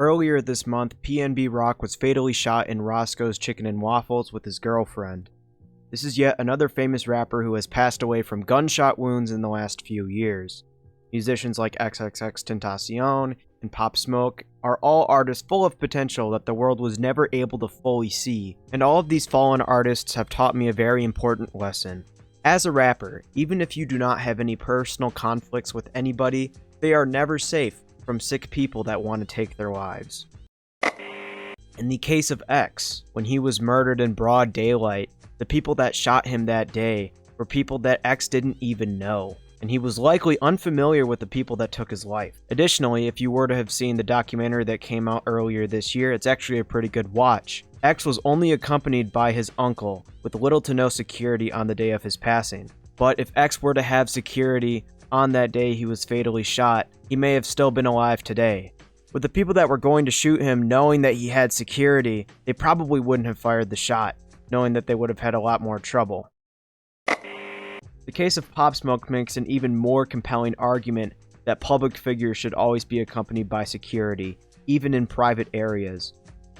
Earlier this month, PnB Rock was fatally shot in Roscoe's Chicken and Waffles with his girlfriend. This is yet another famous rapper who has passed away from gunshot wounds in the last few years. Musicians like XXXTentacion and Pop Smoke are all artists full of potential that the world was never able to fully see, and all of these fallen artists have taught me a very important lesson. As a rapper, even if you do not have any personal conflicts with anybody, they are never safe from sick people that want to take their lives. In the case of X, when he was murdered in broad daylight, the people that shot him that day were people that X didn't even know, and he was likely unfamiliar with the people that took his life. Additionally, if you were to have seen the documentary that came out earlier this year, it's actually a pretty good watch. X was only accompanied by his uncle, with little to no security on the day of his passing. But if X were to have security on that day he was fatally shot, he may have still been alive today. With the people that were going to shoot him knowing that he had security, they probably wouldn't have fired the shot, knowing that they would have had a lot more trouble. The case of Pop Smoke makes an even more compelling argument that public figures should always be accompanied by security, even in private areas.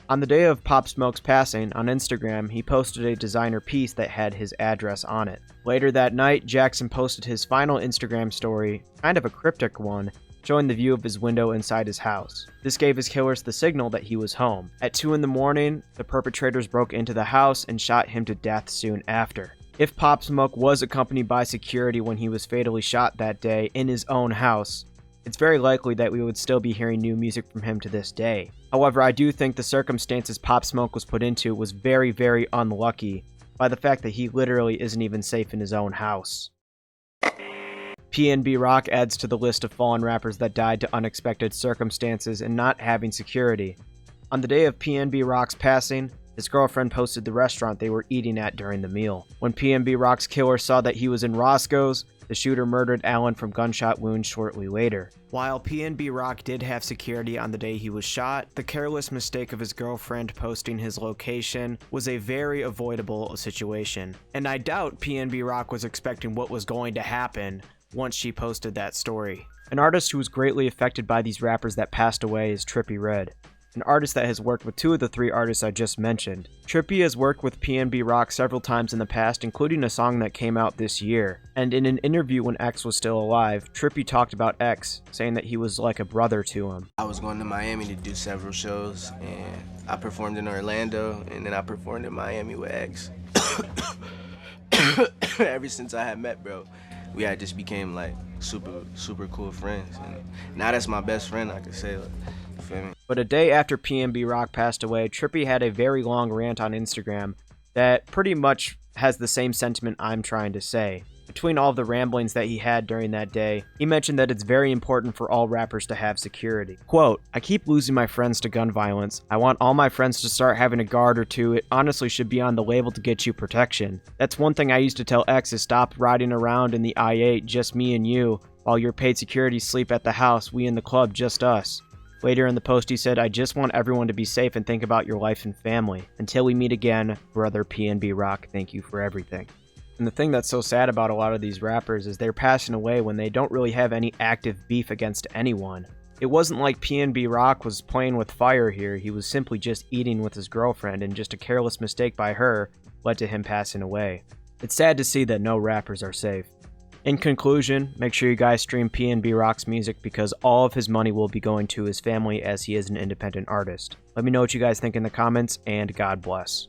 On the day of Pop Smoke's passing, on Instagram, he posted a designer piece that had his address on it. Later that night, Jackson posted his final Instagram story, kind of a cryptic one, showing the view of his window inside his house. This gave his killers the signal that he was home. At 2 in the morning, the perpetrators broke into the house and shot him to death soon after. If Pop Smoke was accompanied by security when he was fatally shot that day in his own house, it's very likely that we would still be hearing new music from him to this day. However, I do think the circumstances Pop Smoke was put into was very, very unlucky by the fact that he literally isn't even safe in his own house. PnB Rock adds to the list of fallen rappers that died to unexpected circumstances and not having security. On the day of PnB Rock's passing, his girlfriend posted the restaurant they were eating at during the meal. When PnB Rock's killer saw that he was in Roscoe's, the shooter murdered Allen from gunshot wounds shortly later. While PnB Rock did have security on the day he was shot, the careless mistake of his girlfriend posting his location was a very avoidable situation. And I doubt PnB Rock was expecting what was going to happen once she posted that story. An artist who was greatly affected by these rappers that passed away is Trippie Redd, an artist that has worked with 2 of the 3 artists I just mentioned. Trippie has worked with PnB Rock several times in the past, including a song that came out this year. And in an interview when X was still alive, Trippie talked about X, saying that he was like a brother to him. I was going to Miami to do several shows, and I performed in Orlando, and then I performed in Miami with X. Ever since I had met bro, we had just became like super cool friends, and now that's my best friend, I could say. Like, you feel me? But a day after PnB Rock passed away, Trippie had a very long rant on Instagram that pretty much has the same sentiment I'm trying to say. Between all of the ramblings that he had during that day, he mentioned that it's very important for all rappers to have security. Quote, "I keep losing my friends to gun violence. I want all my friends to start having a guard or 2. It honestly should be on the label to get you protection. That's one thing I used to tell X is stop riding around in the I-8, just me and you, while your paid security sleep at the house, we in the club, just us." Later in the post he said, "I just want everyone to be safe and think about your life and family. Until we meet again, brother PnB Rock, thank you for everything." And the thing that's so sad about a lot of these rappers is they're passing away when they don't really have any active beef against anyone. It wasn't like PnB Rock was playing with fire here, he was simply just eating with his girlfriend, and just a careless mistake by her led to him passing away. It's sad to see that no rappers are safe. In conclusion, make sure you guys stream PnB Rock's music because all of his money will be going to his family as he is an independent artist. Let me know what you guys think in the comments, and God bless.